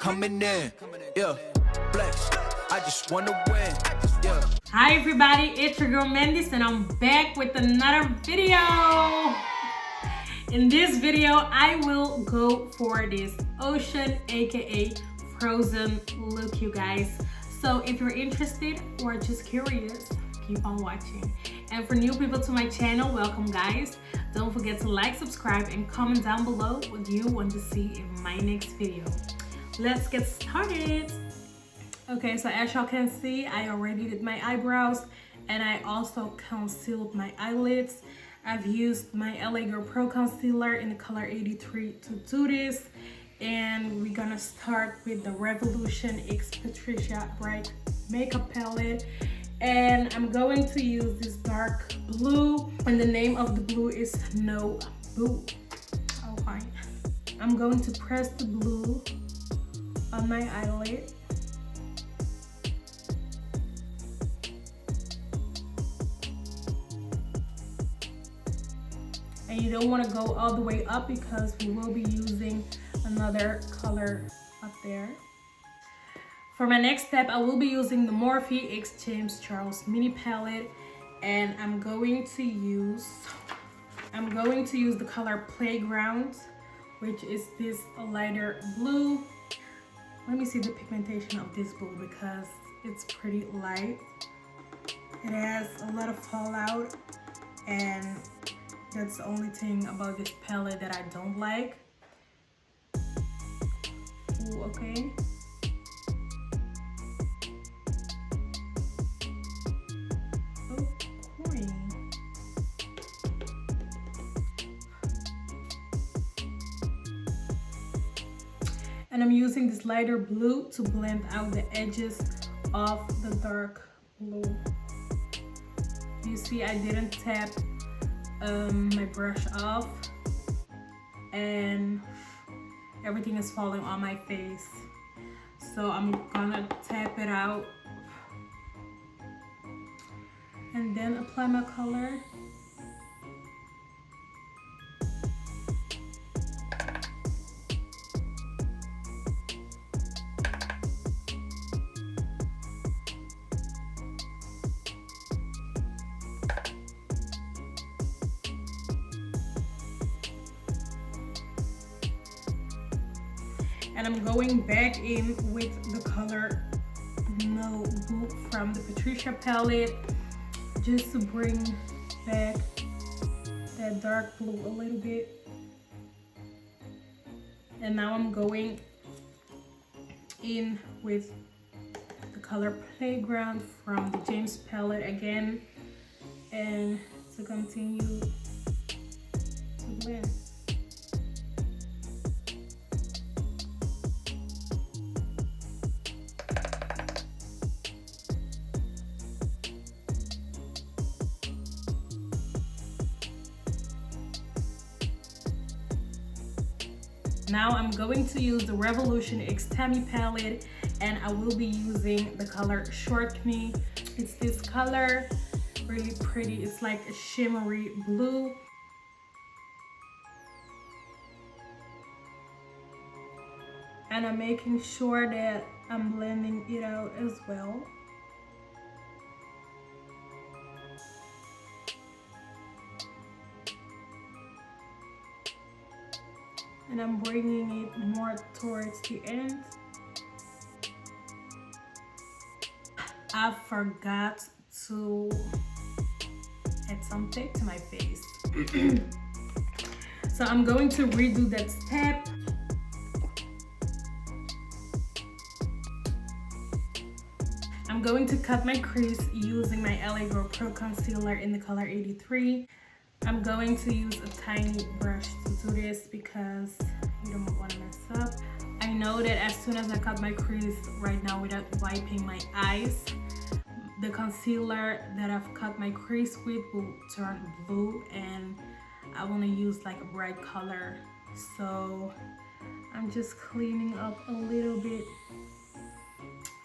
Coming in, yeah, flex. I just wanna win, yeah. Hi everybody, it's your girl Mendys and I'm back with another video. In this video, I will go for this ocean aka frozen look, you guys. So if you're interested or just curious, keep on watching. And for new people to my channel, welcome guys. Don't forget to like, subscribe, and comment down below what you want to see in my next video. Let's get started. Okay, so as y'all can see, I already did my eyebrows and I also concealed my eyelids. I've used my LA Girl Pro Concealer in the color 83 to do this. And we're gonna start with the Revolution X Patricia Bright makeup palette. And I'm going to use this dark blue, and the name of the blue is NUDE. Oh, fine. I'm going to press the blue on my eyelid. And you don't want to go all the way up because we will be using another color up there. For my next step, I will be using the Morphe X James Charles mini palette, and I'm going to use the color Playground, which is this lighter blue. Let me see the pigmentation of this blue because it's pretty light. It has a lot of fallout, and that's the only thing about this palette that I don't like. Ooh, okay. And I'm using this lighter blue to blend out the edges of the dark blue. You see, I didn't tap my brush off and everything is falling on my face. So I'm gonna tap it out and then apply my color. And I'm going back in with the color NUDE from the Patricia palette just to bring back that dark blue a little bit. And now I'm going in with the color Playground from the James palette again, and to continue to blend. Now I'm going to use the Revolution X Tammi palette, and I will be using the color Short Me. It's this color, really pretty. It's like a shimmery blue. And I'm making sure that I'm blending it out as well. And I'm bringing it more towards the end. I forgot to add some tape to my face. So I'm going to redo that step. I'm going to cut my crease using my LA Girl Pro Concealer in the color 83. I'm going to use a tiny brush to do this because you don't want to mess up. I know that as soon as I cut my crease right now without wiping my eyes, the concealer that I've cut my crease with will turn blue, and I want to use like a bright color. So I'm just cleaning up a little bit.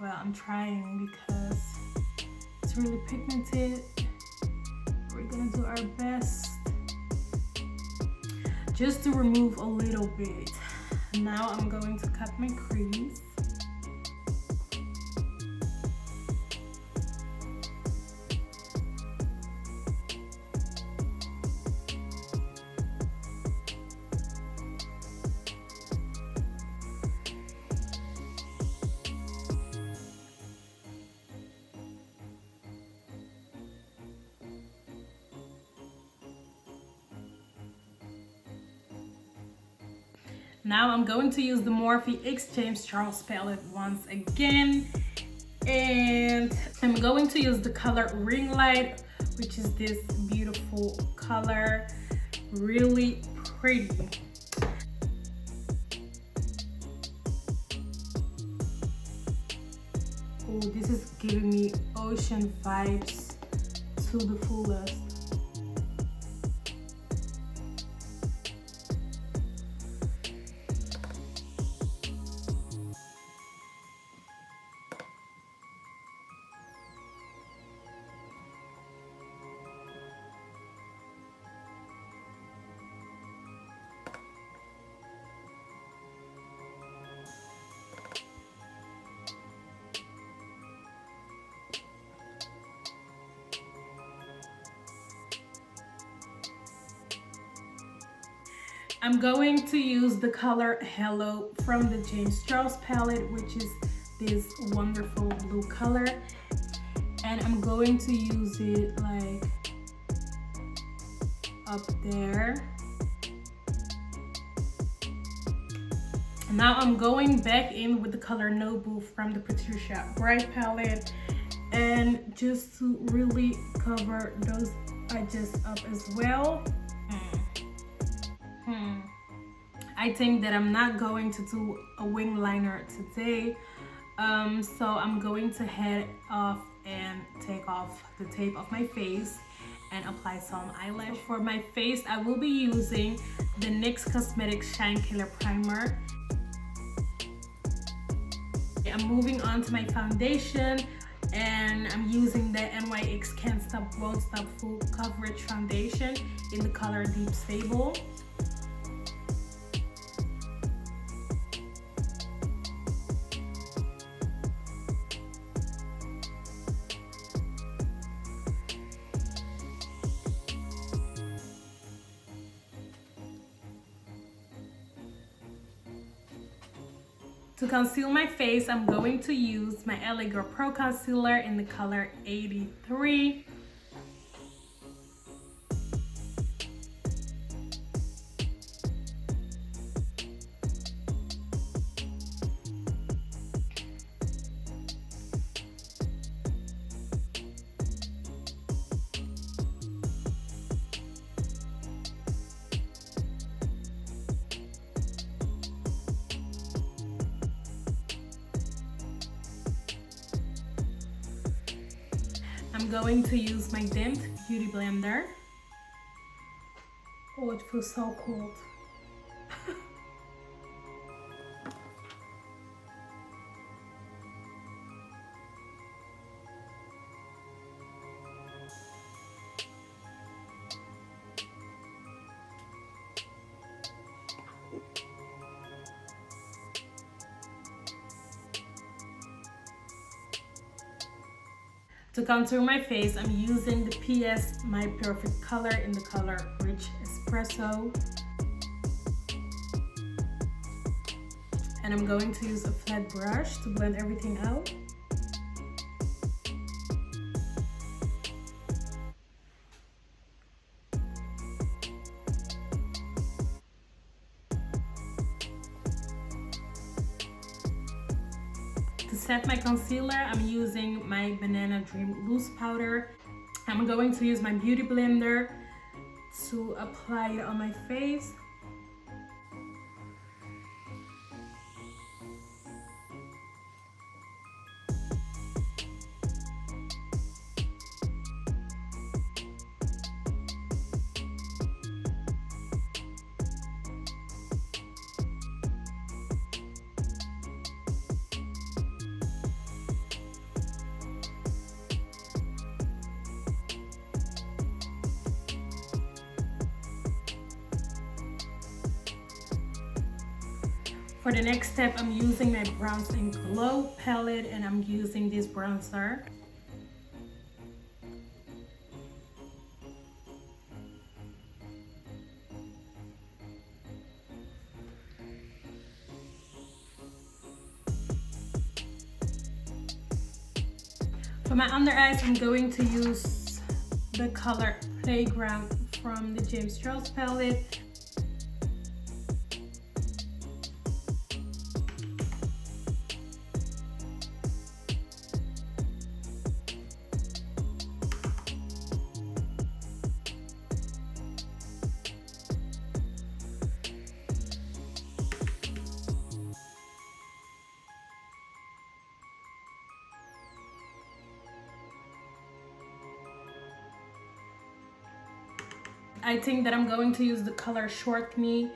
Well, I'm trying because it's really pigmented. We're gonna do our best just to remove a little bit. Now I'm going to cut my crease. Now I'm going to use the Morphe X James Charles palette once again, and I'm going to use the color Ring Light, which is this beautiful color, really pretty. Oh, this is giving me ocean vibes to the fullest. I'm going to use the color Hello from the James Charles palette, which is this wonderful blue color, and I'm going to use it like up there. And now I'm going back in with the color NUDE from the Patricia Bright palette, and just to really cover those edges up as well. I think that I'm not going to do a wing liner today, so I'm going to head off and take off the tape of my face and apply some eyelash. So for my face, I will be using the NYX Cosmetics Shine Killer Primer. I'm moving on to my foundation, and I'm using the NYX Can't Stop Won't Stop Full Coverage Foundation in the color Deep Stable. To conceal my face, I'm going to use my LA Girl Pro Concealer in the color 83. I'm going to use my Cant Beauty Blender. Oh, it feels so cold. To contour my face, I'm using the PS My Perfect Color in the color Rich Espresso. And I'm going to use a flat brush to blend everything out. To set my concealer, I'm using my Banana Dream Loose Powder. I'm going to use my Beauty Blender to apply it on my face. For the next step, I'm using my Bronze and Glow palette, and I'm using this bronzer. For my under eyes, I'm going to use the color Playground from the James Charles palette. I think that I'm going to use the color Short Me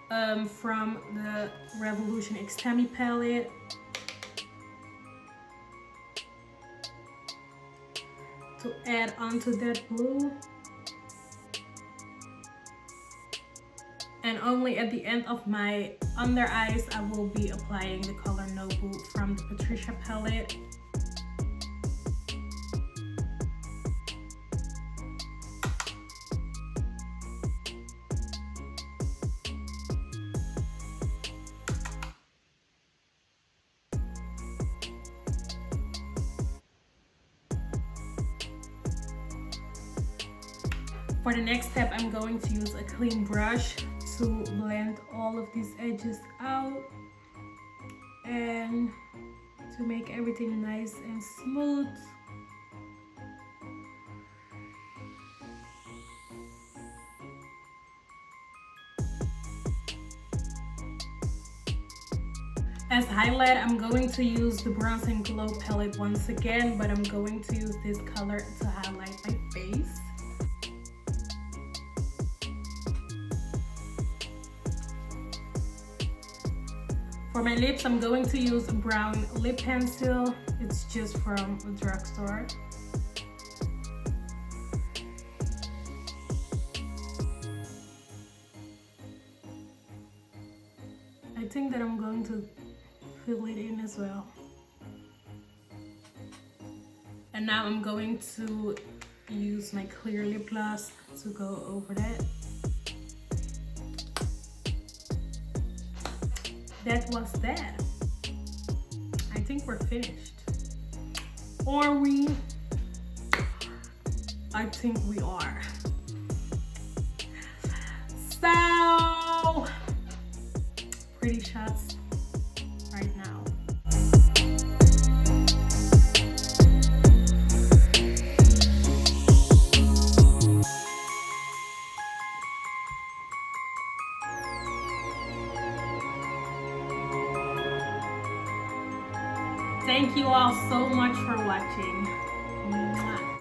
from the Revolution X Tammi palette. To add onto that blue. And only at the end of my under eyes, I will be applying the color NUDE from the Patricia palette. For the next step, I'm going to use a clean brush to blend all of these edges out and to make everything nice and smooth. As highlight, I'm going to use the Bronze and Glow palette once again, but I'm going to use this color to highlight my face. For my lips, I'm going to use a brown lip pencil. It's just from a drugstore. I think that I'm going to fill it in as well. And now I'm going to use my clear lip gloss to go over that. That was that. I think we're finished. Are we? I think we are. So, pretty shots right now. Thank you all so much for watching.